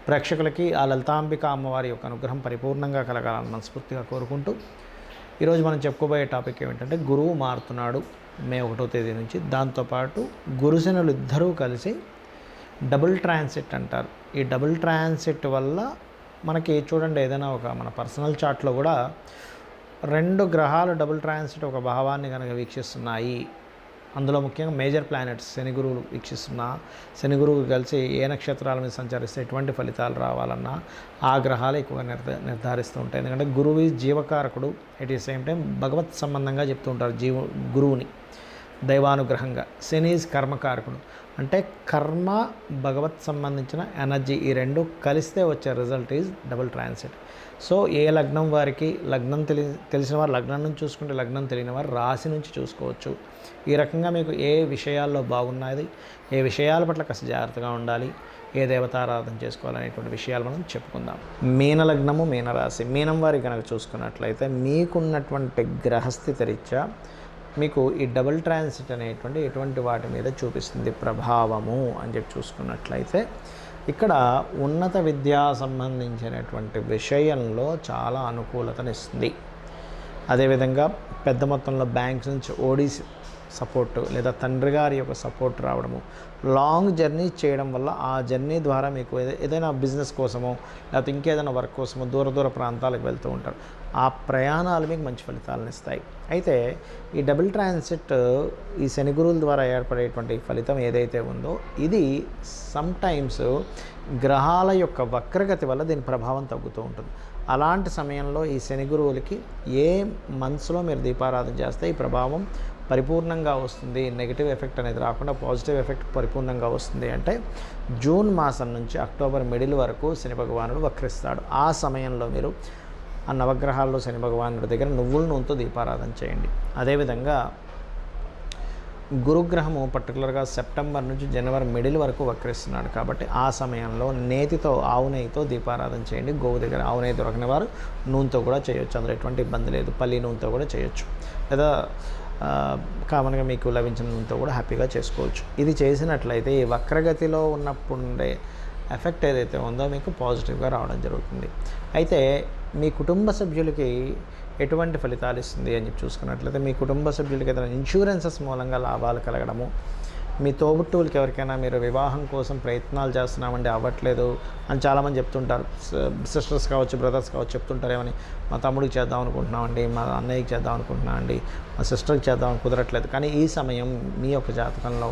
ప్రేక్షకులకి ఆ లలితాంబిక అమ్మవారి యొక్క అనుగ్రహం పరిపూర్ణంగా కలగాలని మనస్ఫూర్తిగా కోరుకుంటూ ఈరోజు మనం చెప్పుకోబోయే టాపిక్ ఏమిటంటే గురువు మారుతున్నాడు మే 1వ తేదీ నుంచి. దాంతోపాటు గురుశనులు ఇద్దరూ కలిసి డబుల్ ట్రాన్సిట్ అంటారు. ఈ డబుల్ ట్రాన్సిట్ వల్ల మనకి చూడండి, ఏదైనా ఒక మన పర్సనల్ చార్ట్లో కూడా 2 గ్రహాలు డబుల్ ట్రాన్సిట్ ఒక భావాన్ని కనుక వీక్షిస్తున్నాయి, అందులో ముఖ్యంగా మేజర్ ప్లానెట్స్ శని గురువులు వీక్షిస్తున్నా, శని గురువు కలిసి ఏ నక్షత్రాల మీద సంచరిస్తే ఎటువంటి ఫలితాలు రావాలన్నా ఆ గ్రహాలు ఎక్కువగా నిర్ధారిస్తూ ఉంటాయి. ఎందుకంటే గురువు జీవకారకుడు, ఎట్ ది సేమ్ టైం భగవత్ సంబంధంగా చెప్తూ ఉంటారు గురువుని దైవానుగ్రహంగా. శని ఈజ్ కర్మకారకుడు, అంటే కర్మ భగవత్ సంబంధించిన ఎనర్జీ, ఈ రెండు కలిస్తే వచ్చే result is double transit. So ఏ లగ్నం వారికి, లగ్నం తెలిసిన వారు లగ్నం నుంచి చూసుకుంటే, లగ్నం తెలియని వారు రాశి నుంచి చూసుకోవచ్చు. ఈ రకంగా మీకు ఏ విషయాల్లో బాగున్నది, ఏ విషయాల పట్ల కాస్త జాగ్రత్తగా ఉండాలి, ఏ దేవతారాధన చేసుకోవాలనేటువంటి విషయాలు మనం చెప్పుకుందాం. మీన లగ్నము, మీనరాశి. మీనం వారికి కనుక చూసుకున్నట్లయితే మీకున్నటువంటి గ్రహస్థితి రీత్యా మీకు ఈ డబుల్ ట్రాన్సిట్ అనేటువంటి ఎటువంటి వాటి మీద చూపిస్తుంది ప్రభావము అని చెప్పి చూసుకున్నట్లయితే, ఇక్కడ ఉన్నత విద్యా సంబంధించినటువంటి విషయంలో చాలా అనుకూలతనిస్తుంది. అదేవిధంగా పెద్ద మొత్తంలో బ్యాంక్స్ నుంచి ఓడీసీ సపోర్టు లేదా తండ్రి గారి యొక్క సపోర్ట్ రావడము, లాంగ్ జర్నీ చేయడం వల్ల ఆ జర్నీ ద్వారా మీకు ఏదైనా బిజినెస్ కోసమో లేకపోతే ఇంకేదైనా వర్క్ కోసమో దూర ప్రాంతాలకు వెళ్తూ ఉంటారు. ఆ ప్రయాణాలు మీకు మంచి ఫలితాలను ఇస్తాయి. అయితే ఈ డబుల్ ట్రాన్సిట్, ఈ శని గురువుల ద్వారా ఏర్పడేటువంటి ఫలితం ఏదైతే ఉందో, ఇది సమ్టైమ్స్ గ్రహాల యొక్క వక్రగతి వల్ల దీని ప్రభావం తగ్గుతూ ఉంటుంది. అలాంటి సమయంలో ఈ శని గురువులకి ఏ మంత్స్లో మీరు దీపారాధన చేస్తే ఈ ప్రభావం పరిపూర్ణంగా వస్తుంది, నెగిటివ్ ఎఫెక్ట్ అనేది రాకుండా పాజిటివ్ ఎఫెక్ట్ పరిపూర్ణంగా వస్తుంది అంటే జూన్ మాసం నుంచి అక్టోబర్ మిడిల్ వరకు శని భగవానుడు వక్రిస్తాడు. ఆ సమయంలో మీరు ఆ నవగ్రహాల్లో శని భగవానుడి దగ్గర నువ్వుల నూనెతో దీపారాధన చేయండి. అదేవిధంగా గురుగ్రహము పర్టికులర్గా సెప్టెంబర్ నుంచి జనవరి మిడిల్ వరకు వక్రిస్తున్నాడు కాబట్టి ఆ సమయంలో నేతితో, ఆవు నెయ్యితో దీపారాధన చేయండి. గోవు దగ్గర ఆవు నెయ్యి దొరకని వారు నూనెతో కూడా చేయొచ్చు, అందులో ఎటువంటి ఇబ్బంది లేదు. పల్లి నూనెతో కూడా చేయొచ్చు, లేదా కామన్గా మీకు లభించిన నూనెతో కూడా హ్యాపీగా చేసుకోవచ్చు. ఇది చేసినట్లయితే ఈ వక్రగతిలో ఉన్నప్పుడే ఎఫెక్ట్ ఏదైతే ఉందో మీకు పాజిటివ్గా రావడం జరుగుతుంది. అయితే మీ కుటుంబ సభ్యులకి ఎటువంటి ఫలితాలు ఇస్తుంది అని చెప్పి చూసుకున్నట్లయితే, మీ కుటుంబ సభ్యులకి ఏదైనా ఇన్సూరెన్సెస్ మూలంగా లాభాలు కలగడము, మీ తోబుట్టువులకి ఎవరికైనా మీరు వివాహం కోసం ప్రయత్నాలు చేస్తున్నామండి అవ్వట్లేదు అని చాలామంది చెప్తుంటారు. సిస్టర్స్ కావచ్చు, బ్రదర్స్ కావచ్చు చెప్తుంటారు, ఏమని మా తమ్ముడికి చేద్దాం అనుకుంటున్నామండి, మా అన్నయ్యకి చేద్దాం అనుకుంటున్నామండి, మా సిస్టర్కి చేద్దామని కుదరట్లేదు. కానీ ఈ సమయం మీ యొక్క జాతకంలో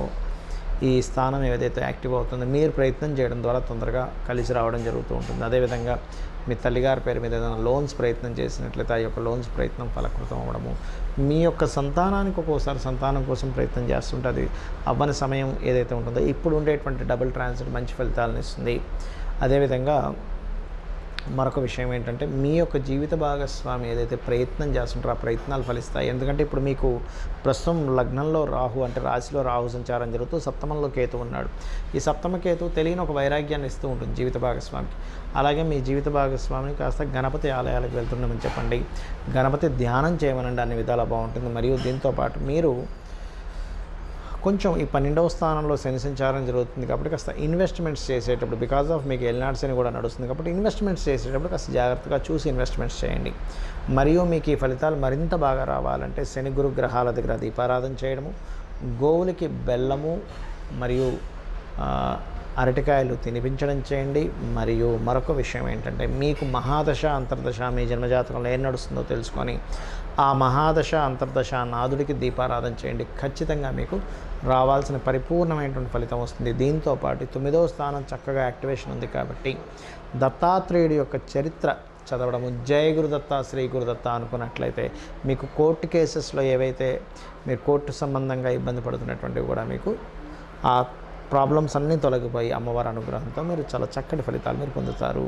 ఈ స్థానం ఏదైతే యాక్టివ్ అవుతుందో మీరు ప్రయత్నం చేయడం ద్వారా తొందరగా కలిసి రావడం జరుగుతూ ఉంటుంది. అదేవిధంగా మీ తల్లిగారి పేరు మీద ఏదైనా లోన్స్ ప్రయత్నం చేసినట్లయితే ఆ యొక్క లోన్స్ ప్రయత్నం ఫలకృతం అవ్వడము, మీ యొక్క సంతానానికి ఒక్కోసారి సంతానం కోసం ప్రయత్నం చేస్తుంటుంది, అవ్వని సమయం ఏదైతే ఉంటుందో ఇప్పుడు ఉండేటువంటి డబుల్ ట్రాన్సిట్ మంచి ఫలితాలను ఇస్తుంది. అదేవిధంగా మరొక విషయం ఏంటంటే, మీ యొక్క జీవిత భాగస్వామి ఏదైతే ప్రయత్నం చేస్తుంటారో ఆ ప్రయత్నాలు ఫలిస్తాయి. ఎందుకంటే ఇప్పుడు మీకు ప్రస్తుతం లగ్నంలో రాహు, అంటే రాశిలో రాహు సంచారం జరుగుతూ సప్తమంలో కేతు ఉన్నాడు. ఈ సప్తమ కేతు తెలియని ఒక వైరాగ్యాన్ని ఇస్తూ ఉంటుంది జీవిత భాగస్వామికి. అలాగే మీ జీవిత భాగస్వామిని కాస్త గణపతి ఆలయాలకు వెళ్తున్నామని చెప్పండి, గణపతి ధ్యానం చేయమనండి, అన్ని విధాలా బాగుంటుంది. మరియు దీంతోపాటు మీరు కొంచెం ఈ 12వ స్థానంలో శని సంచారం జరుగుతుంది కాబట్టి కాస్త ఇన్వెస్ట్మెంట్స్ చేసేటప్పుడు, బికాజ్ ఆఫ్ మీకు ఎల్నాడు శని కూడా నడుస్తుంది కాబట్టి ఇన్వెస్ట్మెంట్స్ చేసేటప్పుడు కాస్త జాగ్రత్తగా చూసి ఇన్వెస్ట్మెంట్స్ చేయండి. మరియు మీకు ఈ ఫలితాలు మరింత బాగా రావాలంటే శని గురు గ్రహాల దగ్గర దీపారాధన చేయడము, గోవులకి బెల్లము మరియు అరటికాయలు తినిపించడం చేయండి. మరియు మరొక విషయం ఏంటంటే, మీకు మహాదశ అంతర్దశ మీ జన్మజాతకంలో ఏం నడుస్తుందో తెలుసుకొని ఆ మహాదశ అంతర్దశ నాదుడికి దీపారాధన చేయండి. ఖచ్చితంగా మీకు రావాల్సిన పరిపూర్ణమైనటువంటి ఫలితం వస్తుంది. దీంతోపాటు 9వ స్థానం చక్కగా యాక్టివేషన్ ఉంది కాబట్టి దత్తాత్రేయుడి యొక్క చరిత్ర చదవడము, జయ గురుదత్త, శ్రీ గురుదత్త అనుకున్నట్లయితే మీకు కోర్టు కేసెస్లో ఏవైతే మీరు కోర్టు సంబంధంగా ఇబ్బంది పడుతున్నటువంటివి కూడా మీకు ఆ ప్రాబ్లమ్స్ అన్నీ తొలగిపోయి అమ్మవారి అనుగ్రహంతో మీరు చాలా చక్కటి ఫలితాలు మీరు పొందుతారు.